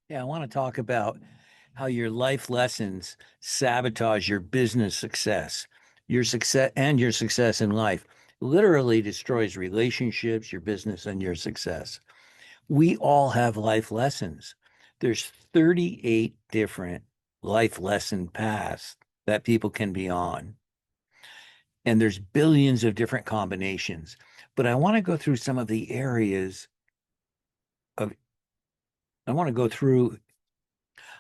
Yeah, I want to talk about how your life lessons sabotage your business success. Your success in life literally destroys relationships, your business, and your success. We all have life lessons. There's 38 different life lesson paths that people can be on, and there's billions of different combinations. But I want to go through some of the areas of, I want to go through,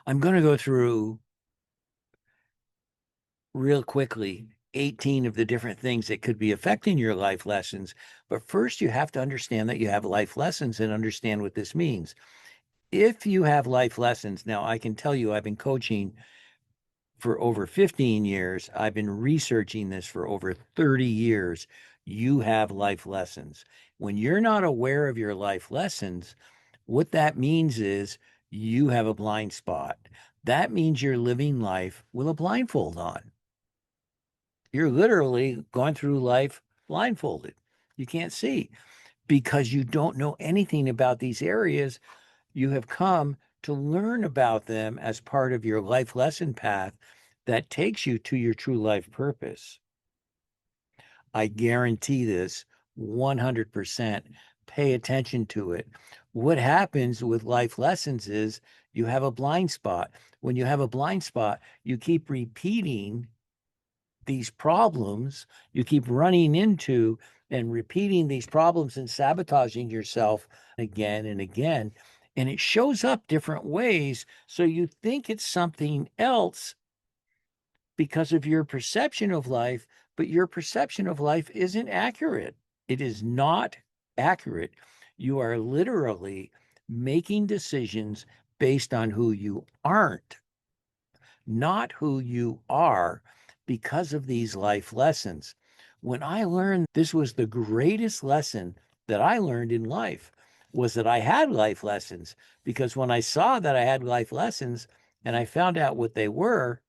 I'm going to go through real quickly 18 of the different things that could be affecting your life lessons. But first, you have to understand that you have life lessons and understand what this means. If you have life lessons, now I can tell you, I've been coaching for over 15 years, I've been researching this for over 30 years. You have life lessons. When you're not aware of your life lessons, what that means is you have a blind spot. That means you're living life with a blindfold on. You're literally going through life blindfolded. You can't see because you don't know anything about these areas. You have come to learn about them as part of your life lesson path that takes you to your true life purpose. I guarantee this 100%. Pay attention to it. What happens with life lessons is you have a blind spot. When you have a blind spot, you keep repeating these problems, you keep running into and repeating these problems and sabotaging yourself again and again. And it shows up different ways. So you think it's something else because of your perception of life, but your perception of life isn't accurate. It is not accurate. You are literally making decisions based on who you aren't, not who you are, because of these life lessons. When I learned this was the greatest lesson that I learned in life was that I had life lessons, because when I saw that I had life lessons and I found out what they were,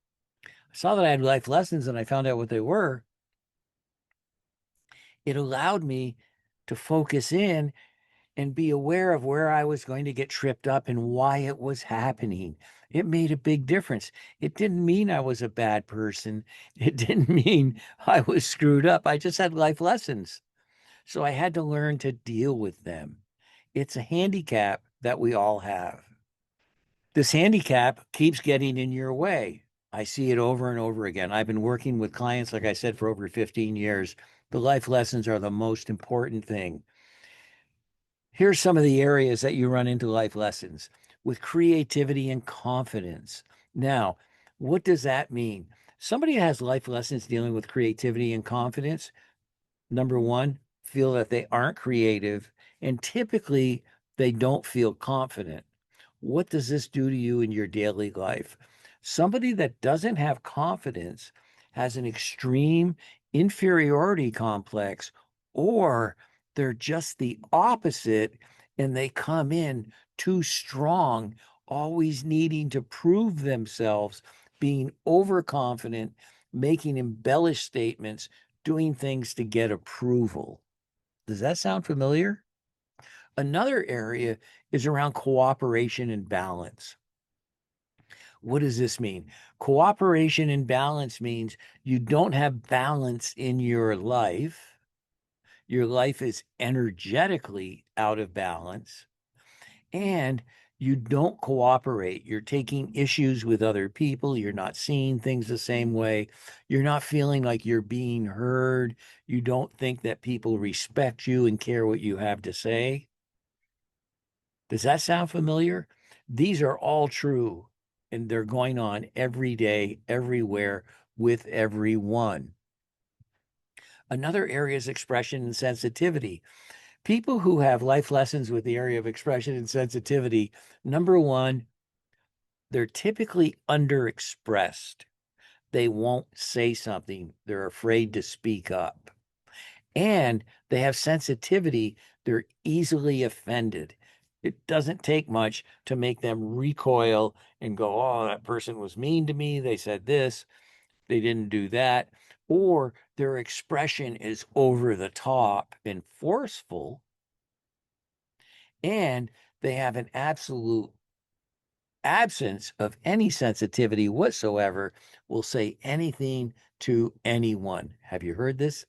I saw that I had life lessons and I found out what they were, it allowed me to focus in and be aware of where I was going to get tripped up and why it was happening. It made a big difference. It didn't mean I was a bad person. It didn't mean I was screwed up. I just had life lessons. So I had to learn to deal with them. It's a handicap that we all have. This handicap keeps getting in your way. I see it over and over again. I've been working with clients, like I said, for over 15 years. The life lessons are the most important thing. Here's some of the areas that you run into life lessons with creativity and confidence. Now, what does that mean? Somebody has life lessons dealing with creativity and confidence. Number one, feel that they aren't creative, and typically they don't feel confident. What does this do to you in your daily life? Somebody that doesn't have confidence has an extreme inferiority complex, or they're just the opposite and they come in too strong, always needing to prove themselves, being overconfident, making embellished statements, doing things to get approval. Does that sound familiar? Another area is around cooperation and balance. What does this mean? Cooperation and balance means you don't have balance in your life. Your life is energetically out of balance, and you don't cooperate. You're taking issues with other people. You're not seeing things the same way. You're not feeling like you're being heard. You don't think that people respect you and care what you have to say. Does that sound familiar? These are all true, and they're going on every day, everywhere, with everyone. Another area is expression and sensitivity. People who have life lessons with the area of expression and sensitivity, number one, they're typically underexpressed. They won't say something, they're afraid to speak up. And they have sensitivity, they're easily offended. It doesn't take much to make them recoil and go, oh, that person was mean to me. They said this, they didn't do that. Or their expression is over the top and forceful, and they have an absolute absence of any sensitivity whatsoever, will say anything to anyone. Have you heard this?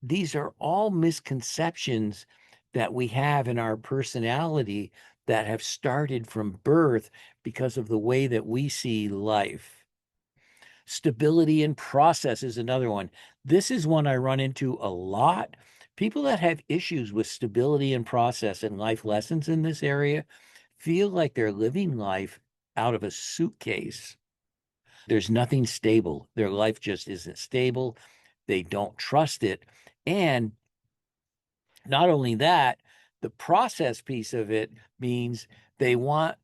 These are all misconceptions that we have in our personality that have started from birth because of the way that we see life. Stability in process is another one. This is one I run into a lot. People that have issues with stability and process and life lessons in this area feel like they're living life out of a suitcase. There's nothing stable. Their life just isn't stable. They don't trust it. And not only that, the process piece of it means they want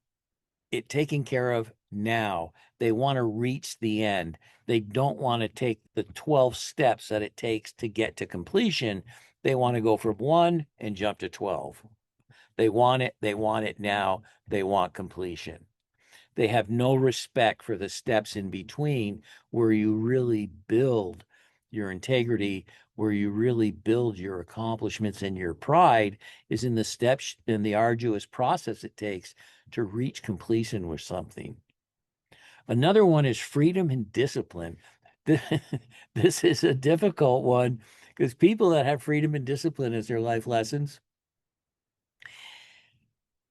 it taken care of now. They want to reach the end. They don't want to take the 12 steps that it takes to get to completion. They want to go from one and jump to 12. They want it now. They want completion. They have no respect for the steps in between where you really build your integrity, where you really build your accomplishments and your pride is in the steps in the arduous process it takes to reach completion with something. Another one is freedom and discipline. This is a difficult one because people that have freedom and discipline as their life lessons,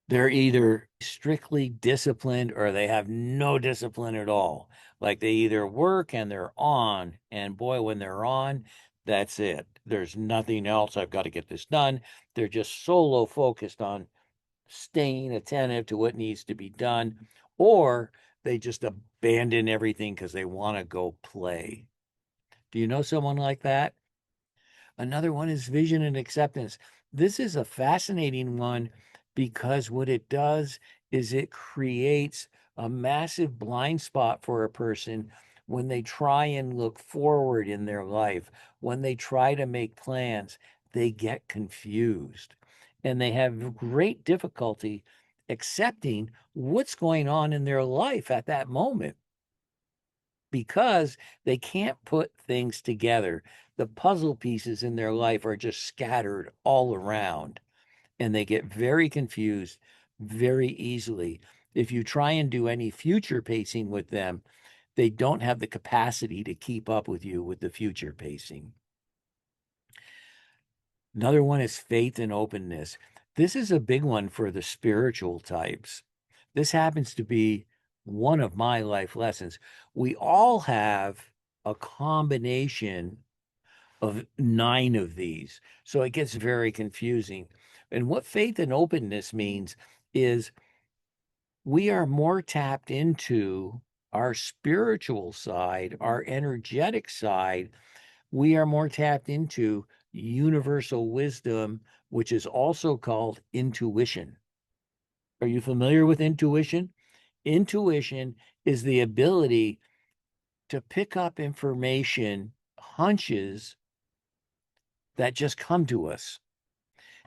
they're either strictly disciplined or they have no discipline at all. Like they either work and they're on, and boy, when they're on, that's it. There's nothing else. I've got to get this done. They're just solo focused on staying attentive to what needs to be done, or they just abandon everything because they want to go play. Do you know someone like that? Another one is vision and acceptance. This is a fascinating one because what it does is it creates a massive blind spot for a person when they try and look forward in their life, when they try to make plans, they get confused and they have great difficulty accepting what's going on in their life at that moment because they can't put things together. The puzzle pieces in their life are just scattered all around, and they get very confused very easily. If you try and do any future pacing with them, they don't have the capacity to keep up with you with the future pacing. Another one is faith and openness. This is a big one for the spiritual types. This happens to be one of my life lessons. We all have a combination of 9 of these, so it gets very confusing. And what faith and openness means is we are more tapped into our spiritual side, our energetic side. We are more tapped into universal wisdom, which is also called intuition. Are you familiar with intuition? Intuition is the ability to pick up information, hunches that just come to us.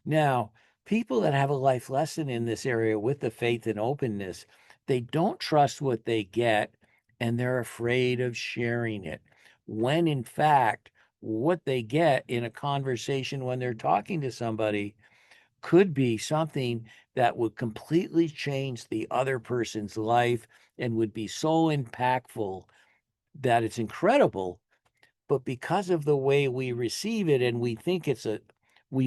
Now, people that have a life lesson in this area with the faith and openness, they don't trust what they get and they're afraid of sharing it. When in fact, what they get in a conversation when they're talking to somebody could be something that would completely change the other person's life and would be so impactful that it's incredible. But because of the way we receive it and we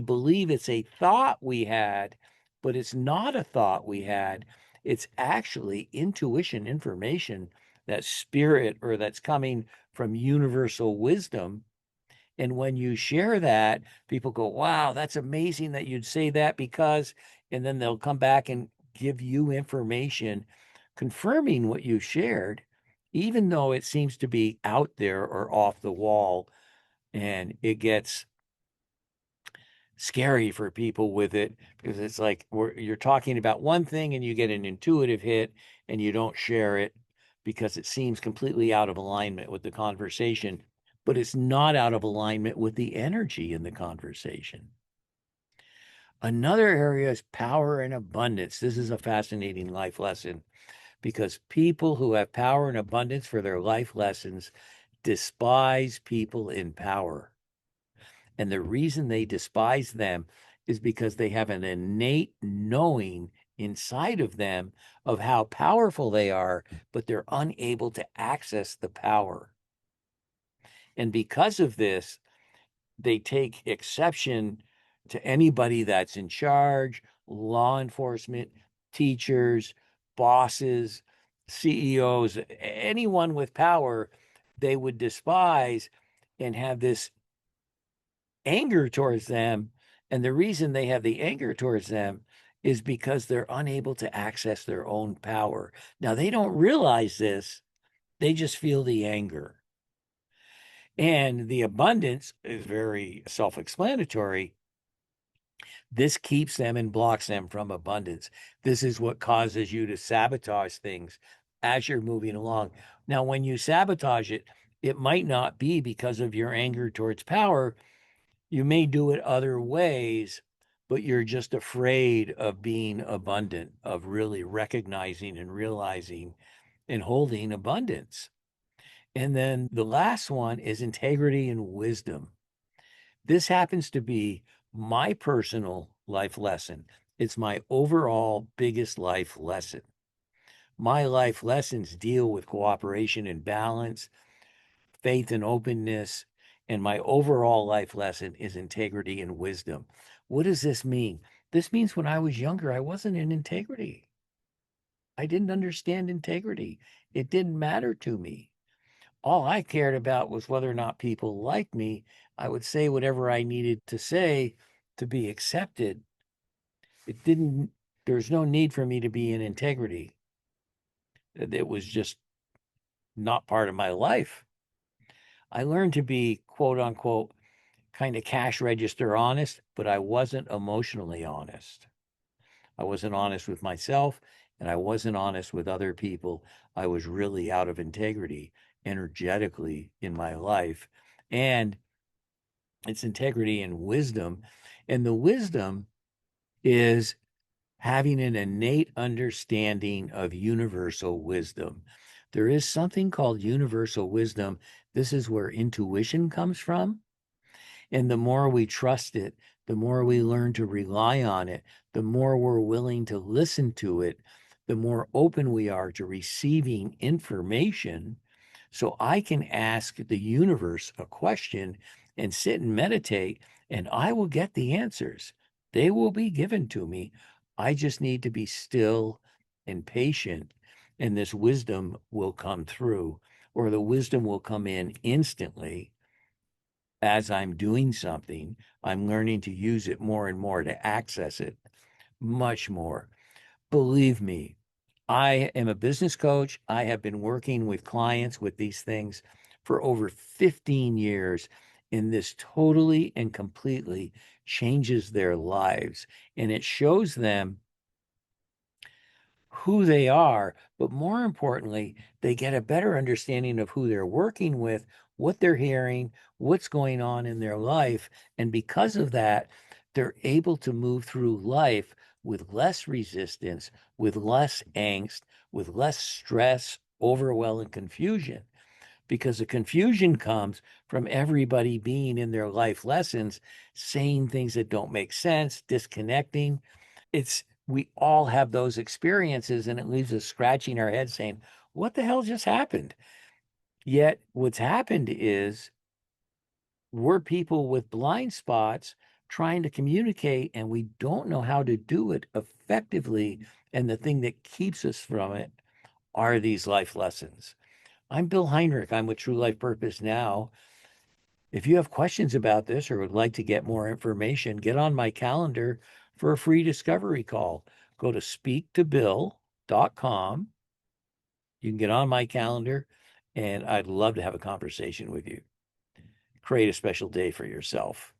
believe it's a thought we had, but it's not a thought we had. It's actually intuition information, that spirit or that's coming from universal wisdom. And when you share that, people go, wow, that's amazing that you'd say that because, and then they'll come back and give you information confirming what you shared, even though it seems to be out there or off the wall. And it gets scary for people with it because it's like you're talking about one thing and you get an intuitive hit and you don't share it because it seems completely out of alignment with the conversation, but it's not out of alignment with the energy in the conversation. Another area is power and abundance. This is a fascinating life lesson because people who have power and abundance for their life lessons despise people in power. And the reason they despise them is because they have an innate knowing inside of them of how powerful they are, but they're unable to access the power. And because of this, they take exception to anybody that's in charge, law enforcement, teachers, bosses, CEOs, anyone with power, they would despise and have this anger towards them. And the reason they have the anger towards them is because they're unable to access their own power. Now, they don't realize this, they just feel the anger. And the abundance is very self explanatory. This keeps them and blocks them from abundance. This is what causes you to sabotage things as you're moving along. Now, when you sabotage it, it might not be because of your anger towards power. You may do it other ways, but you're just afraid of being abundant, of really recognizing and realizing and holding abundance. And then the last one is integrity and wisdom. This happens to be my personal life lesson. It's my overall biggest life lesson. My life lessons deal with cooperation and balance, faith and openness, and my overall life lesson is integrity and wisdom. What does this mean? This means when I was younger, I wasn't in integrity. I didn't understand integrity. It didn't matter to me. All I cared about was whether or not people liked me. I would say whatever I needed to say to be accepted. It didn't, there's no need for me to be in integrity. It was just not part of my life. I learned to be quote unquote kind of cash register honest, but I wasn't emotionally honest. I wasn't honest with myself and I wasn't honest with other people. I was really out of integrity energetically in my life. And it's integrity and wisdom. And the wisdom is having an innate understanding of universal wisdom. There is something called universal wisdom. This is where intuition comes from. And the more we trust it, the more we learn to rely on it, the more we're willing to listen to it, the more open we are to receiving information. So I can ask the universe a question and sit and meditate, and I will get the answers. They will be given to me. I just need to be still and patient, and this wisdom will come through, or the wisdom will come in instantly as I'm doing something. I'm learning to use it more and more to access it much more. Believe me, I am a business coach. I have been working with clients with these things for over 15 years, and this totally and completely changes their lives. And it shows them who they are, but more importantly, they get a better understanding of who they're working with, what they're hearing, what's going on in their life. And because of that, they're able to move through life with less resistance, with less angst, with less stress, overwhelm, and confusion. Because the confusion comes from everybody being in their life lessons, saying things that don't make sense, disconnecting. We all have those experiences, and it leaves us scratching our head saying, what the hell just happened? Yet what's happened is we're people with blind spots trying to communicate, and we don't know how to do it effectively. And the thing that keeps us from it are these life lessons. I'm Bill Heinrich. I'm with True Life Purpose Now. If you have questions about this or would like to get more information, get on my calendar for a free discovery call. Go to speaktobill.com. You can get on my calendar, and I'd love to have a conversation with you. Create a special day for yourself.